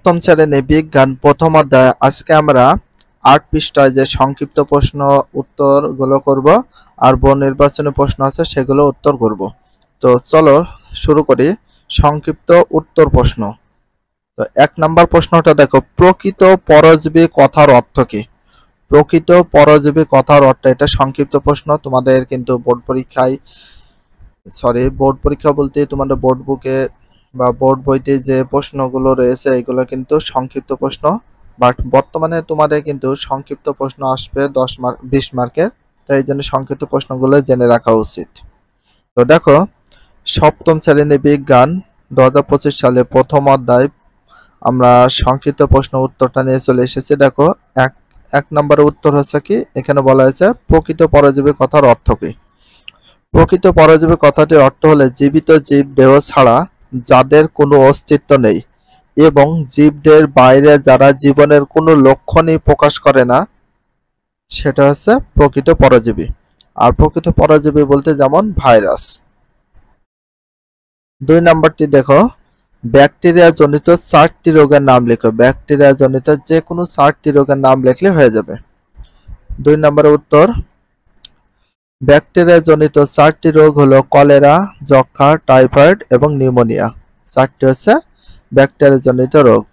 সপ্তম শ্রেণী বিজ্ঞান প্রথম অধ্যায়। আজকে আমরা ৮ পৃষ্ঠায় যে সংক্ষিপ্ত প্রশ্ন উত্তরগুলো করব আর বহু নির্বাচনী প্রশ্ন আছে সেগুলো উত্তর করব। তো চলো শুরু করি। সংক্ষিপ্ত উত্তর প্রশ্ন। তো ১ নম্বর প্রশ্নটা দেখো, প্রকৃত পরজীবী কথার অর্থ কি? প্রকৃত পরজীবী কথার অর্থ, এটা সংক্ষিপ্ত প্রশ্ন। তোমাদের কিন্তু বোর্ড পরীক্ষা বলতে তোমাদের বোর্ড বুকে বা বোর্ড বইতে যে প্রশ্নগুলো রয়েছে এগুলো কিন্তু সংক্ষিপ্ত প্রশ্ন। বাট বর্তমানে তোমাদের কিন্তু সংক্ষিপ্ত প্রশ্ন আসবে 10 মার্ক 20 মার্কের। তাই এই জন্য সংক্ষিপ্ত প্রশ্নগুলো জেনে রাখা উচিত। তো দেখো, সপ্তম শ্রেণী বিজ্ঞান 2025 সালে প্রথম অধ্যায় আমরা সংক্ষিপ্ত প্রশ্ন উত্তরটা নিয়ে চলে এসেছি। দেখো, এক নম্বরের উত্তর হচ্ছে কি, এখানে বলা হয়েছে প্রকৃত পরজীবী কথার অর্থ কি? প্রকৃত পরজীবী কথাটির অর্থ হলে জীবিত জীব দেহ ছাড়া যাদের কোনো অস্তিত্ব নেই এবং জীবদের বাইরে যারা জীবনের কোনো লক্ষণই প্রকাশ করে না, সেটা হচ্ছে প্রকৃত পরজীবী। আর প্রকৃত পরজীবী বলতে যেমন ভাইরাস। ২ নম্বরটি দেখো, ব্যাকটেরিয়া জনিত 4টি রোগের নাম লেখো। ব্যাকটেরিয়া জনিত যে কোনো 4টি রোগের নাম লিখলে হয়ে যাবে। ২ নম্বরের উত্তর, ব্যাকটেরিয়া জনিত 4টি রোগ হলো কলেরা, যক্ষ্মা, টাইফয়েড এবং নিউমোনিয়া। 4টি হচ্ছে ব্যাকটেরিয়া জনিত রোগ: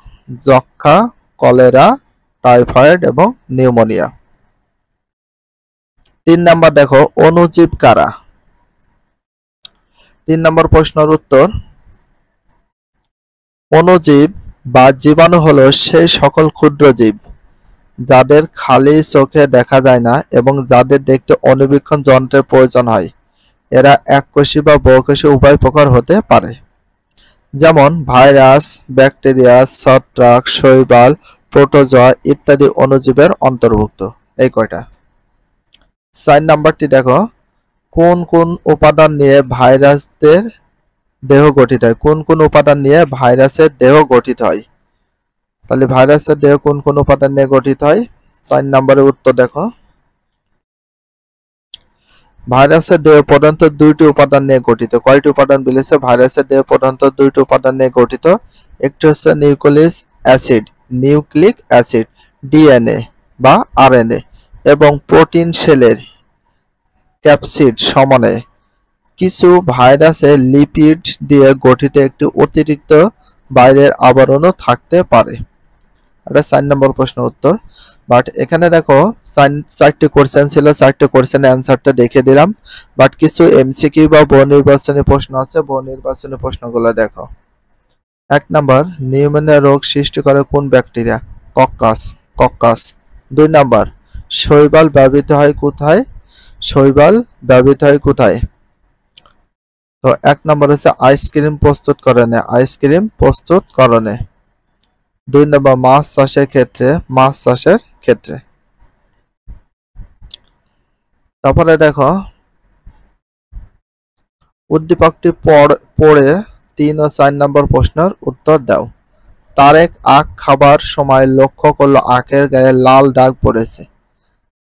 যক্ষ্মা, কলেরা, টাইফয়েড এবং নিউমোনিয়া। ৩ নম্বর দেখো, অণুজীব কারা? ৩ নম্বর প্রশ্নের উত্তর, অণুজীব বা জীবাণু হলো সেই সকল ক্ষুদ্র জীব যাদের খালি চোখে দেখা যায় না এবং যাদের দেখতে অণুবীক্ষণ যন্ত্রের প্রয়োজন হয়। এরা এককোষী বা বহুকোষী উভয় প্রকার হতে পারে, যেমন ভাইরাস, ব্যাকটেরিয়া, ছত্রাক, শৈবাল, প্রোটোজোয়া ইত্যাদি অণুজীবের অন্তর্ভুক্ত। এই কয়টা। ৪ নম্বরটি দেখো, কোন কোন উপাদান নিয়ে ভাইরাসদের দেহ গঠিত হয়? কোন কোন উপাদান নিয়ে ভাইরাসের দেহ গঠিত হয়? তাহলে ভাইরাসের দেহ কোন কোন উপাদান নিয়ে গঠিত হয়? ৪ নম্বরের উত্তর দেখো, ভাইরাসের দেহ প্রধানত 2টি উপাদান নিয়ে গঠিত। কয়টি উপাদান বলেছে? ভাইরাসের দেহ প্রধানত 2টি উপাদান নিয়ে গঠিত। একটি হচ্ছে নিউক্লিক অ্যাসিড ডিএনএ বা আরএনএ এবং প্রোটিন শেলের ক্যাপসিড সমানে। কিছু ভাইরাসে লিপিড দিয়ে গঠিত একটি অতিরিক্ত বাইরের আবরণও থাকতে পারে। এটা 4 নম্বর প্রশ্ন উত্তর। বাট এখানে দেখো 4টি কোশ্চেন ছিল, 4টি কোশ্চেনের অ্যান্সারটা দেখে দিলাম। বাট কিছু এমসিকিউ বা বহু নির্বাচনী প্রশ্ন আছে, বহু নির্বাচনী প্রশ্নগুলো দেখো। ১ নম্বর, নিউমোনিয়া রোগ সৃষ্টি করে কোন ব্যাকটেরিয়া? কক্কাস। ২ নম্বর, শৈবাল ব্যবহৃত হয় কোথায়? তো ১ নম্বর হচ্ছে আইসক্রিম প্রস্তুতকরণে। ২ নম্বর, মাছ চাষের ক্ষেত্রে। তারপরে দেখো, উদ্দীপকটি পড়ে ৩ ও ৪ নম্বর প্রশ্নের উত্তর দাও। তারেক আখ খাবার সময় লক্ষ্য করলো আখের গায়ে লাল দাগ পড়েছে।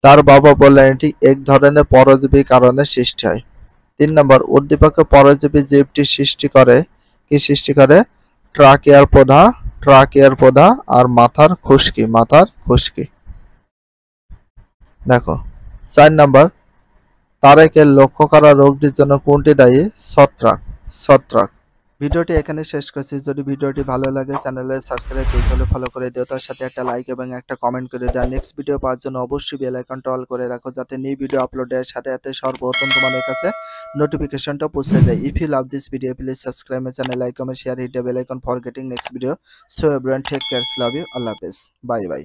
তার বাবা বললেন এটি এক ধরনের পরজীবী কারণে সৃষ্টি হয়। ৩ নম্বর, উদ্দীপকে পরজীবী জীবটি সৃষ্টি করে ট্রাকিয়ার পোধা আর মাথার খুশকি। দেখো ৪ নম্বর, তারেকের লক্ষ্য করা রোগটির জন্য কোনটি দায়ী? ছত্রাক। ভিডিওটি এখানে শেষ করছি। যদি ভিডিওটি ভালো লাগে চ্যানেলে সাবস্ক্রাইব করে ফলো করে দিও, তার সাথে একটা লাইক এবং একটা কমেন্ট করে দাও। নেক্সট ভিডিও পাওয়ার জন্য অবশ্যই বেল আইকনটা অল করে রাখো, যাতে নিউ ভিডিও আপলোডের সাথে সাথে সর্বপ্রথম তোমাদের কাছে নোটিফিকেশনটা পৌঁছে যায়। If you love this video please subscribe my channel, like, comment, share, hit the bell icon for getting next video. So everyone take care, love you, আল্লাহ হাফেজ, বাই বাই।